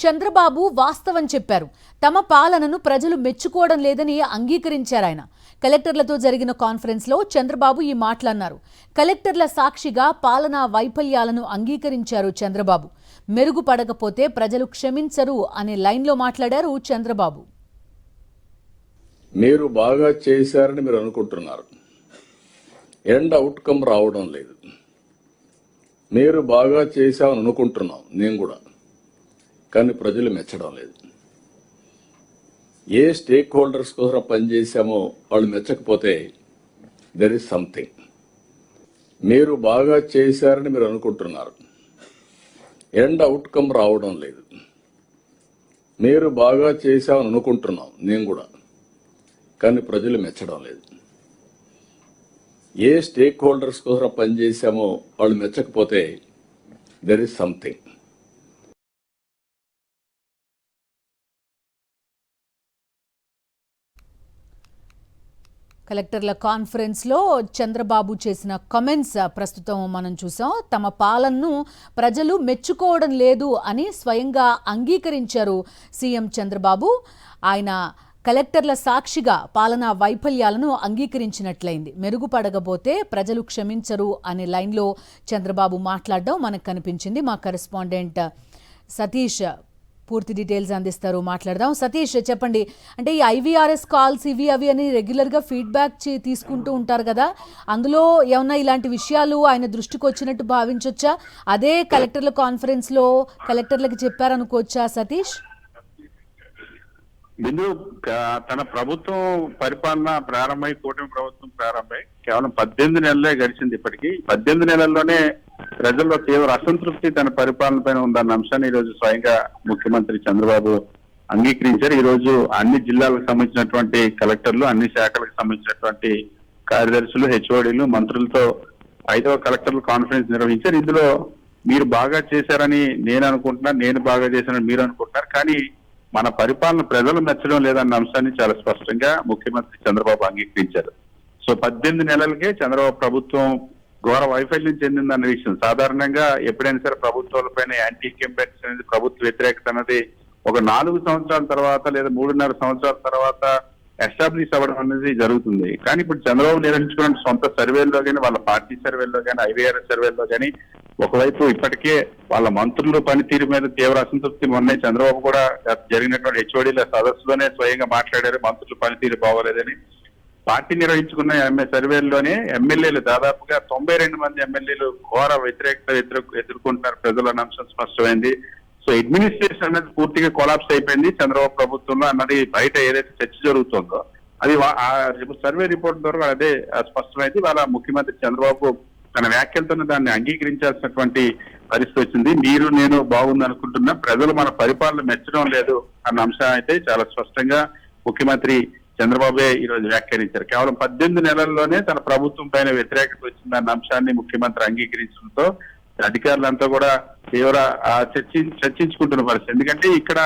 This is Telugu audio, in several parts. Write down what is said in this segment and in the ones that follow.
చంద్రబాబు వాస్తవం చెప్పారు. తమ పాలనను ప్రజలు మెచ్చుకోవడం లేదని అంగీకరించారు ఆయన. కలెక్టర్లతో జరిగిన కాన్ఫరెన్స్లో చంద్రబాబు ఈ మాటలన్నారు. కలెక్టర్ల సాక్షిగా పాలనా వైఫల్యాలను అంగీకరించారు చంద్రబాబు. మెరుగుపడకపోతే ప్రజలు క్షమించరు అనే లైన్లో మాట్లాడారు చంద్రబాబు. మీరు బాగా చేశారని మీరు అనుకుంటున్నారు, ఎండ్ అవుట్కమ్ రావడం లేదు. మీరు బాగా చేశామని అనుకుంటున్నాం నేను కూడా, కానీ ప్రజలు మెచ్చడం లేదు. ఏ స్టేక్ హోల్డర్స్ కోసం పనిచేశామో వాళ్ళు మెచ్చకపోతే దెర్ ఇస్ సంథింగ్. మీరు బాగా చేశారని మీరు అనుకుంటున్నారు, ఎండ్ అవుట్కమ్ రావడం లేదు. మీరు బాగా చేశామని అనుకుంటున్నాం నేను కూడా, కానీ ప్రజలు మెచ్చడం లేదు. ఏ స్టేక్ హోల్డర్స్ కోసం పనిచేశామో వాళ్ళు మెచ్చకపోతే దెర్ ఇస్ సంథింగ్. కలెక్టర్ల కాన్ఫరెన్స్లో చంద్రబాబు చేసిన కామెంట్స్ ప్రస్తుతం మనం చూసాం. తమ పాలనను ప్రజలు మెచ్చుకోవడం లేదు అని స్వయంగా అంగీకరించారు సీఎం చంద్రబాబు. ఆయన కలెక్టర్ల సాక్షిగా పాలనా వైఫల్యాలను అంగీకరించినట్లయింది. మెరుగుపడకపోతే ప్రజలు క్షమించరు అనే లైన్లో చంద్రబాబు మాట్లాడడం మనకు కనిపించింది. మా కరెస్పాండెంట్ సతీష్ పూర్తి డీటెయిల్స్ అందిస్తారు, మాట్లాడదాం. సతీష్ చెప్పండి, అంటే ఈ ఐవీఆర్ఎస్ కాల్స్ ఇవి అవి అని రెగ్యులర్గా ఫీడ్బ్యాక్ తీసుకుంటూ ఉంటారు కదా, అందులో ఏమన్నా ఇలాంటి విషయాలు ఆయన దృష్టికి వచ్చినట్టు భావించవచ్చా? అదే కలెక్టర్ల కాన్ఫరెన్స్లో కలెక్టర్లకు చెప్పారనుకోవచ్చా సతీష్? బిందు, తన ప్రభుత్వం పరిపాలన ప్రారంభమై, కూటమి ప్రభుత్వం ప్రారంభమై కేవలం 18 నెలలే గడిచింది. ఇప్పటికీ 18 నెలల్లోనే ప్రజల్లో తీవ్ర అసంతృప్తి తన పరిపాలన పైన ఉందన్న అంశాన్ని ఈ రోజు స్వయంగా ముఖ్యమంత్రి చంద్రబాబు అంగీకరించారు. ఈ రోజు అన్ని జిల్లాలకు సంబంధించినటువంటి కలెక్టర్లు, అన్ని శాఖలకు సంబంధించినటువంటి కార్యదర్శులు, హెచ్ఓడీలు, మంత్రులతో 5వ కలెక్టర్ల కాన్ఫరెన్స్ నిర్వహించారు. ఇందులో మీరు బాగా చేశారని నేను అనుకుంటున్నాను, నేను బాగా చేశానని మీరు అనుకుంటున్నారు, కానీ మన పరిపాలన ప్రజలు మెచ్చడం లేదన్న అంశాన్ని చాలా స్పష్టంగా ముఖ్యమంత్రి చంద్రబాబు అంగీకరించారు. సో 18 నెలలకే చంద్రబాబు ప్రభుత్వం ఘోర వైఫల్యం చెందిందన్న విషయం. సాధారణంగా ఎప్పుడైనా సరే ప్రభుత్వాలపైన యాంటీ ఇంకంబెన్సీ అనేది, ప్రభుత్వ వ్యతిరేకత అనేది ఒక 4 సంవత్సరాల తర్వాత లేదా 3.5 సంవత్సరాల తర్వాత ఎస్టాబ్లిష్ అవ్వడం అనేది జరుగుతుంది. కానీ ఇప్పుడు చంద్రబాబు నిర్వహించుకున్న సొంత సర్వేల్లో కానీ, వాళ్ళ పార్టీ సర్వేల్లో కానీ, ఐవీఆర్ఎస్ సర్వేల్లో కానీ ఒకవైపు ఇప్పటికే వాళ్ళ మంత్రుల పనితీరు మీద తీవ్ర అసంతృప్తి మొన్న చంద్రబాబు కూడా జరిగినటువంటి హెచ్ఓడీల సదస్సులోనే స్వయంగా మాట్లాడారు. మంత్రుల పనితీరు బాగోలేదని. పార్టీ నిర్వహించుకున్న సర్వేల్లోనే ఎమ్మెల్యేలు దాదాపుగా 92 మంది ఎమ్మెల్యేలు ఘోర వ్యతిరేకత ఎదుర్కొంటున్నారు ప్రజల అంశం స్పష్టమైంది. సో అడ్మినిస్ట్రేషన్ అనేది పూర్తిగా కొలాప్స్ అయిపోయింది చంద్రబాబు ప్రభుత్వంలో అన్నది బయట ఏదైతే చర్చ జరుగుతుందో అది సర్వే రిపోర్ట్ ద్వారా అదే స్పష్టమైంది. వాళ్ళ ముఖ్యమంత్రి చంద్రబాబు తన వ్యాఖ్యలతోనే దాన్ని అంగీకరించాల్సినటువంటి పరిస్థితి వచ్చింది. మీరు నేను బాగుంది అనుకుంటున్నా, ప్రజలు మన పరిపాలన మెచ్చడం లేదు అన్న అంశం అయితే చాలా స్పష్టంగా ముఖ్యమంత్రి చంద్రబాబే ఈ రోజు వ్యాఖ్యానించారు. కేవలం 18 నెలల్లోనే తన ప్రభుత్వం పైన వ్యతిరేకత వచ్చిందన్న అంశాన్ని ముఖ్యమంత్రి అంగీకరించడంతో అధికారులంతా కూడా తీవ్ర చర్చించుకుంటున్న పరిస్థితి. ఎందుకంటే ఇక్కడ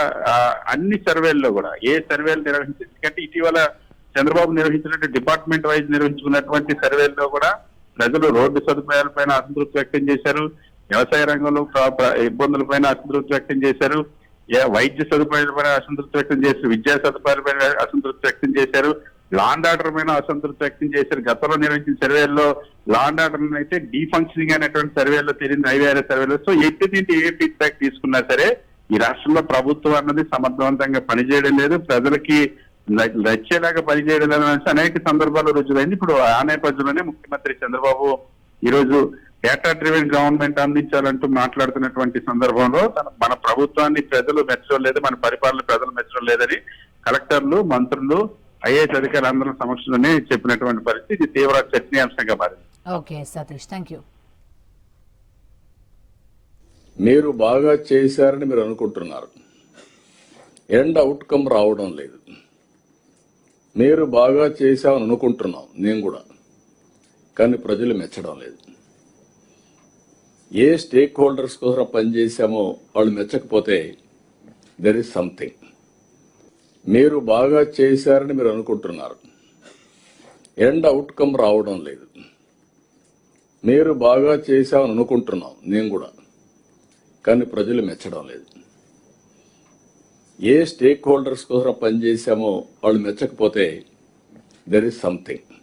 అన్ని సర్వేల్లో కూడా ఏ సర్వేలు నిర్వహించారు, ఎందుకంటే ఇటీవల చంద్రబాబు నిర్వహించినట్టు డిపార్ట్మెంట్ వైజ్ నిర్వహించుకున్నటువంటి సర్వేల్లో కూడా ప్రజలు రోడ్డు సదుపాయాలపైన అసంతృప్తి వ్యక్తం చేశారు, వ్యవసాయ రంగంలో ఇబ్బందులపైన అసంతృప్తి వ్యక్తం చేశారు, వైద్య సదుపాయాలపైన అసంతృప్తి వ్యక్తం చేశారు, విద్యా సదుపాయాలపైన అసంతృప్తి వ్యక్తం చేశారు, లా అండ్ ఆర్డర్ పైన అసంతృప్తి వ్యక్తం చేశారు. గతంలో నిర్వహించిన సర్వేల్లో లా అండ్ ఆర్డర్ అయితే డీఫంక్షనింగ్ అనేటువంటి సర్వేలో తెలియదు, ఐవీఆర్ఎస్ సర్వేలో. సో ఏ ఫీడ్బ్యాక్ తీసుకున్నా సరే ఈ రాష్ట్రంలో ప్రభుత్వం అన్నది సమర్థవంతంగా పనిచేయడం లేదు, ప్రజలకి నచ్చేలాగా పనిచేయడం లేదని అనేక సందర్భాల్లో రుజువైంది. ఇప్పుడు ఆ నేపథ్యంలోనే ముఖ్యమంత్రి చంద్రబాబు ఈ రోజు డేటా డ్రివెన్ గవర్నమెంట్ అందించాలంటూ మాట్లాడుతున్నటువంటి సందర్భంలో మన ప్రభుత్వాన్ని ప్రజలు మెచ్చడం లేదు, మన పరిపాలన ప్రజలు మెచ్చడం లేదని కలెక్టర్లు, మంత్రులు, ఐఏఎస్ అధికారులు అందరి సమక్షంలోనే చెప్పినటువంటి పరిస్థితి ఇది తీవ్ర చర్చనీయాంశంగా మారింది. Okay Satish, thank you. మీరు బాగా చేశారని మీరు అనుకుంటున్నారు, ఎండ్ అవుట్కమ్ రావడం లేదు. మీరు బాగా చేశామని అనుకుంటున్నాం నేను కూడా, కానీ ప్రజలు మెచ్చడం లేదు. ఏ స్టేక్ హోల్డర్స్ కోసం పనిచేశామో వాళ్ళు మెచ్చకపోతే దెర్ ఇస్ సంథింగ్. మీరు బాగా చేశారని మీరు అనుకుంటున్నారు, ఎండ్ అవుట్కమ్ రావడం లేదు. మీరు బాగా చేశామని అనుకుంటున్నాం నేను కూడా, కానీ ప్రజలు మెచ్చడం లేదు. ఏ స్టేక్ హోల్డర్స్ కోసం పనిచేశామో వాళ్ళు మెచ్చకపోతే దెర్ ఇస్ సంథింగ్.